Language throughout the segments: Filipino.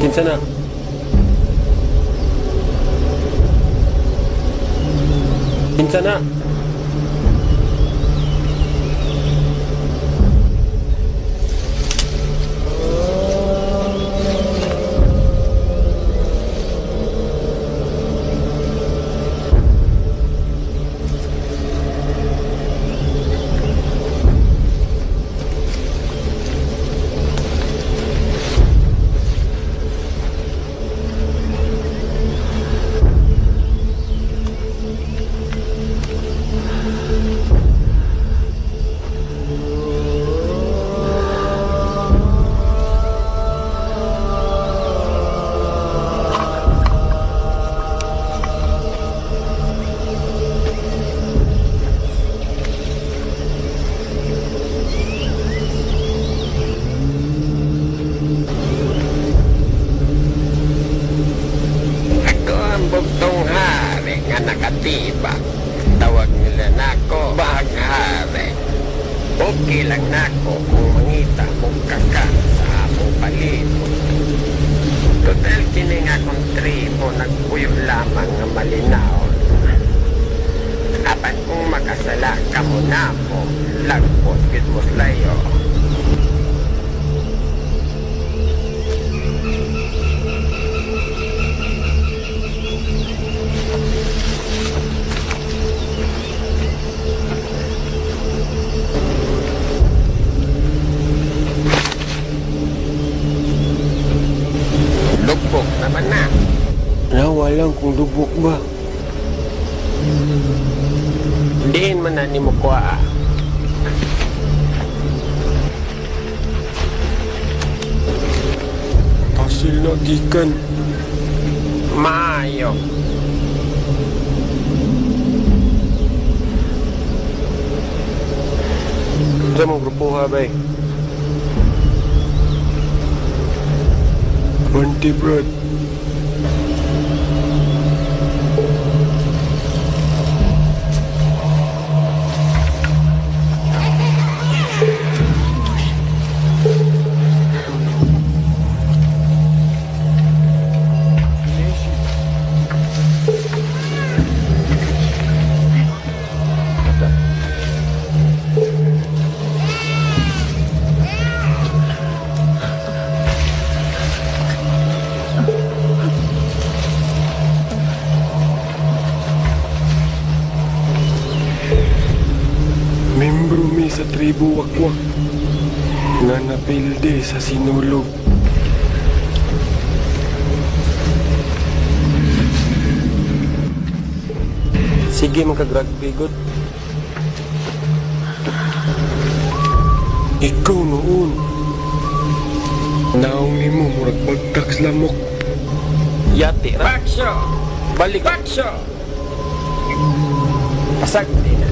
Kinsa na? Kinsa na? Bugtong hari nga nakatibak. Tawag nila nako baghari. Okay lang nako kung mangita mong kakan sa among palibot. Total kini nga kong tribo nagpuyo lamang nga malinaw. Apan kung makasala ka mo na mo, lagpot gid mo slayo. Lubog naman na. Nawa lang kung lubog ba. Diin man na ni mo kuha. Pasil na gikan. Maayo. Sa mong grupo ha, bay? Bunty, brad. Membro mi sa tribo wakwak nga napilde sa sinulog. Sige magka-rugby good. Ikaw noon. Naong ni mo murag bagtaks lamok. Yati ra. Bakso. Balik. Bakso. Pasag din na.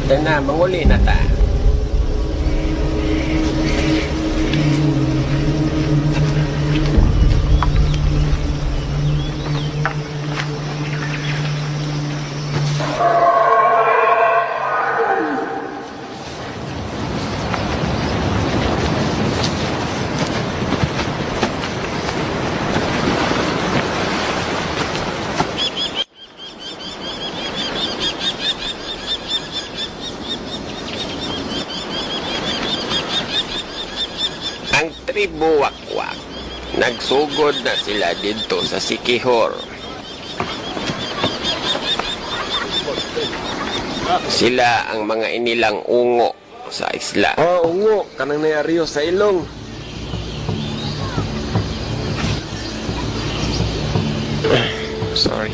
Ito na, manguli na ta. Ang tribo wakwak, nagsugod na sila dito sa Sikihor. Sila ang mga inilang ungo sa isla. Oo, ungo. Kanang nayariyo sa ilong. Sorry.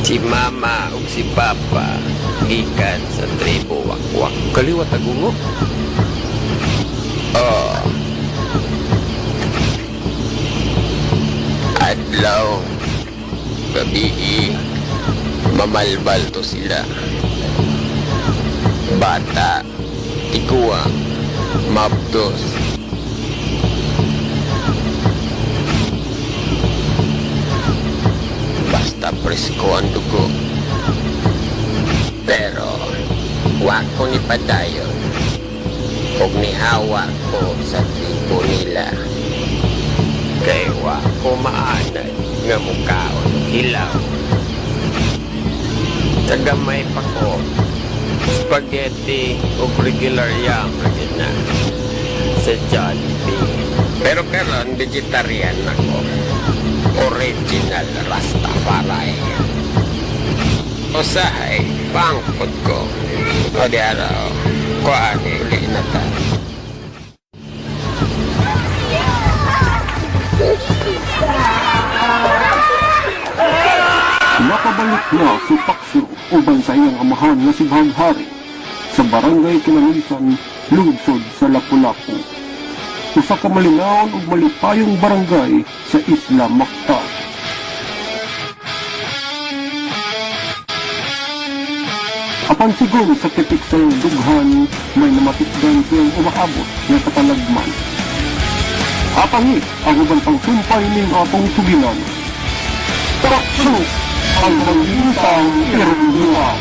Si Mama ug si Papa gikan sa tribo Wakwak. Kaliwat agungo. Oh. Adlaw, gabi, mamalbal to sila. Bata, tiguang, mabdos. Basta presko ang dugo. Pero, wako ni padayon. Ug nihawa ko sa tribo nila. Kay wako maanad nga mukaon og hilaw. Tagamay pa ko spaghetti ug regular yam lagi na sa Jollibee. Pero karon vegetarian ako. Original Rastafari. Usahay, pangkot ko. O di araw, kuhaan uli na ta. Nakabalik na si Paksyo uban sa iyang amahan na si Baghari sa barangay Kinangisan, lungsod sa Lapu-Lapu. Usa ka malinawon ug malipayong barangay sa Isla Mactan. Apan siguro sa titik sa iyong dughan, may namatikdan siyang umaabot na katalagman. Apangit ang ubang pangsumpay ning atong suginan. Paksyo ang nangintang irunduan.